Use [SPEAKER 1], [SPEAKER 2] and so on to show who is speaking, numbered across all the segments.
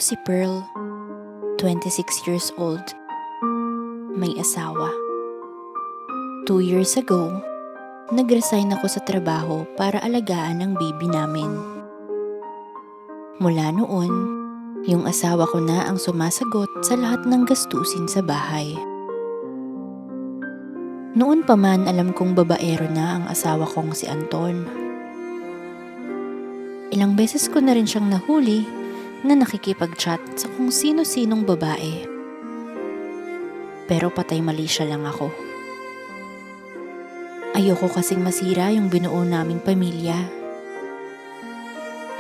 [SPEAKER 1] si Pearl, 26 years old. May asawa. 2 years ago, nag-resign ako sa trabaho para alagaan ang baby namin. Mula noon, yung asawa ko na ang sumasagot sa lahat ng gastusin sa bahay. Noon pa man alam kong babaero na ang asawa kong si Anton. Ilang beses ko na rin siyang nahuli na nakikipag-chat sa kung sino-sinong babae. Pero patay mali siya lang ako. Ayoko kasing masira yung binuo naming pamilya.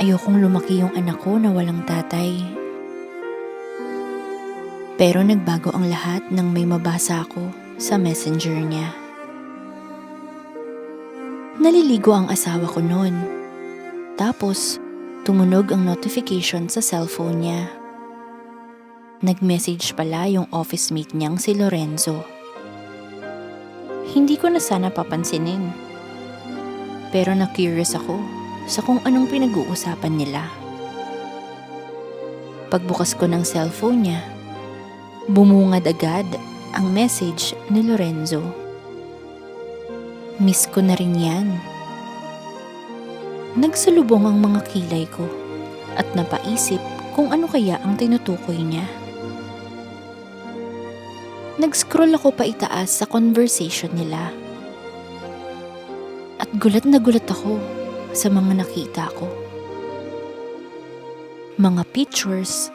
[SPEAKER 1] Ayokong lumaki yung anak ko na walang tatay. Pero nagbago ang lahat nang may mabasa ako sa messenger niya. Naliligo ang asawa ko noon. Tapos, tumunog ang notification sa cellphone niya. Nag-message pala yung office mate niyang si Lorenzo. Hindi ko na sana papansinin. Pero na-curious ako sa kung anong pinag-uusapan nila. Pagbukas ko ng cellphone niya, bumungad agad ang message ni Lorenzo. Miss ko na rin yan. Nagsalubong ang mga kilay ko at napaisip kung ano kaya ang tinutukoy niya. Nag-scroll ako paitaas sa conversation nila. At gulat na gulat ako sa mga nakita ko. Mga pictures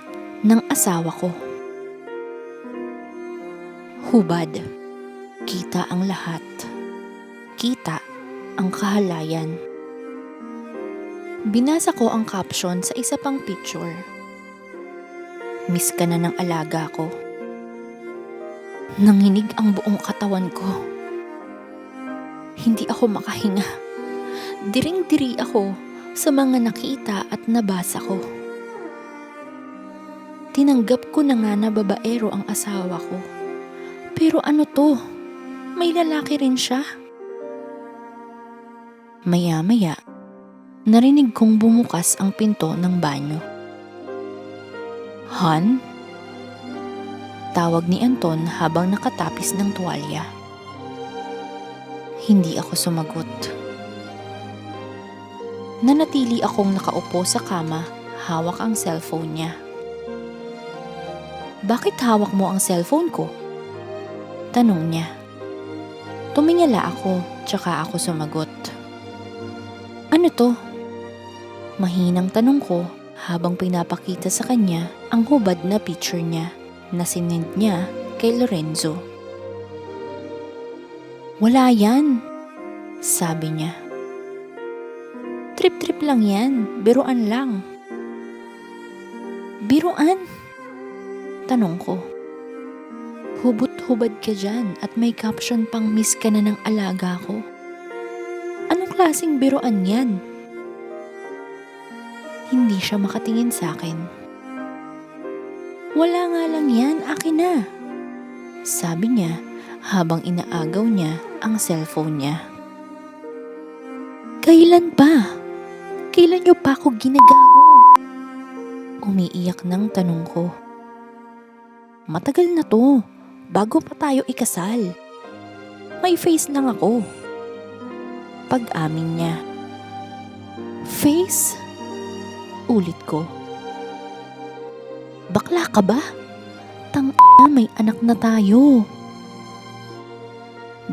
[SPEAKER 1] ng asawa ko. Hubad. Kita ang lahat. Kita ang kahalayan. Binasa ko ang caption sa isa pang picture. Miss ka na ng alaga ko. Nanginig ang buong katawan ko. Hindi ako makahinga. Diring-diri ako sa mga nakita at nabasa ko. Tinanggap ko na nga na babaero ang asawa ko. Pero ano to? May lalaki rin siya. Maya-maya, narinig kong bumukas ang pinto ng banyo. Han? Tawag ni Anton habang nakatapis ng tuwalya. Hindi ako sumagot. Nanatili akong nakaupo sa kama, hawak ang cellphone niya. Bakit hawak mo ang cellphone ko? Tanong niya. Tumingala ako, tsaka ako sumagot. Ano to? Mahinang tanong ko habang pinapakita sa kanya ang hubad na picture niya na sinend niya kay Lorenzo. Wala yan, sabi niya. Trip-trip lang yan, biruan lang. Biruan? Tanong ko. Hubot-hubad ka dyan at may caption pang miss ka na ng alaga ko. Anong klaseng biruan yan? Hindi siya makatingin sa akin. Wala nga lang yan, akin na. Sabi niya habang inaagaw niya ang cellphone niya. Kailan pa? Kailan niyo pa ako ginagago? Umiiyak ng tanong ko. Matagal na to, bago pa tayo ikasal. May face lang ako. Pag-amin niya. Face? Ulit ko. Bakla ka ba? Tang-ina, may anak na tayo.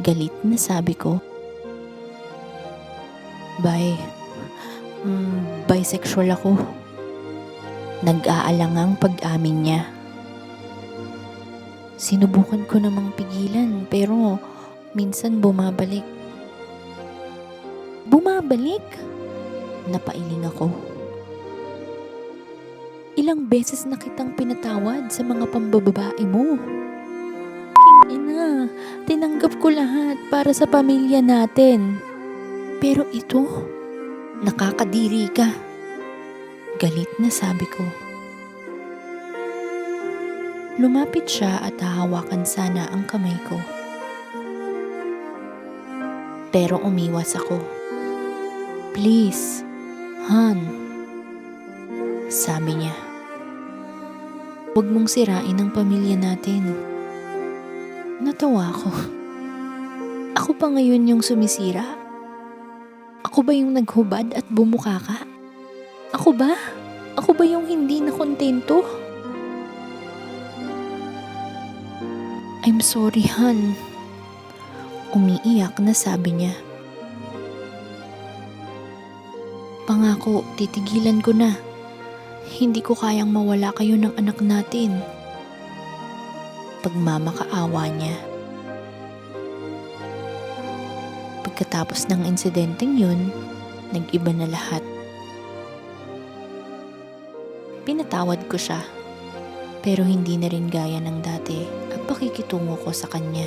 [SPEAKER 1] Galit na sabi ko. Bisexual ako. Nag-aalangang pag-amin niya. Sinubukan ko namang pigilan pero minsan bumabalik. Bumabalik? Napailing ako. Ilang beses na kitang pinatawad sa mga pambababae mo. Ina, tinanggap ko lahat para sa pamilya natin. Pero ito, nakakadiri ka. Galit na sabi ko. Lumapit siya at hahawakan sana ang kamay ko. Pero umiwas ako. Please, Han, sabi niya. Huwag mong sirain ang pamilya natin. Natawa ako. Ako pa ngayon yung sumisira? Ako ba yung naghubad at bumuka ka? Ako ba? Ako ba yung hindi nakontento? I'm sorry, Han. Umiiyak na sabi niya. Pangako, titigilan ko na. Hindi ko kayang mawala kayo ng anak natin. Pagmamakaawa niya. Pagkatapos ng insidenteng yun, nag-iba na lahat. Pinatawad ko siya, pero hindi na rin gaya ng dati ang pakikitungo ko sa kanya.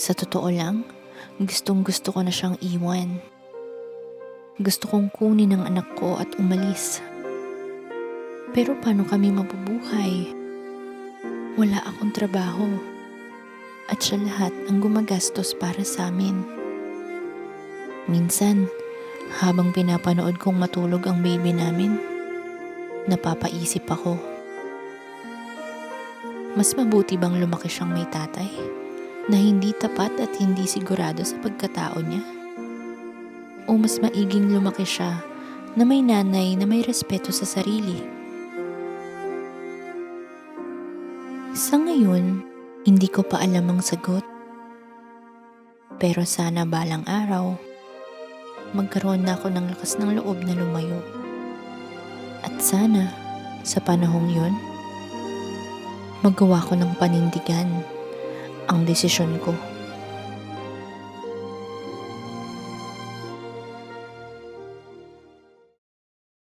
[SPEAKER 1] Sa totoo lang, gustong gusto ko na siyang iwan. Gusto kong kunin ang anak ko at umalis. Pero paano kami mabubuhay? Wala akong trabaho. At siya lahat ang gumagastos para sa amin. Minsan, habang pinapanood kong matulog ang baby namin, napapaisip ako. Mas mabuti bang lumaki siyang may tatay na hindi tapat at hindi sigurado sa pagkatao niya? O mas maiging lumaki siya na may nanay na may respeto sa sarili? Sa ngayon, hindi ko pa alam ang sagot. Pero sana balang araw, magkaroon na ako ng lakas ng loob na lumayo. At sana, sa panahong yun, magawa ko ng panindigan ang desisyon ko.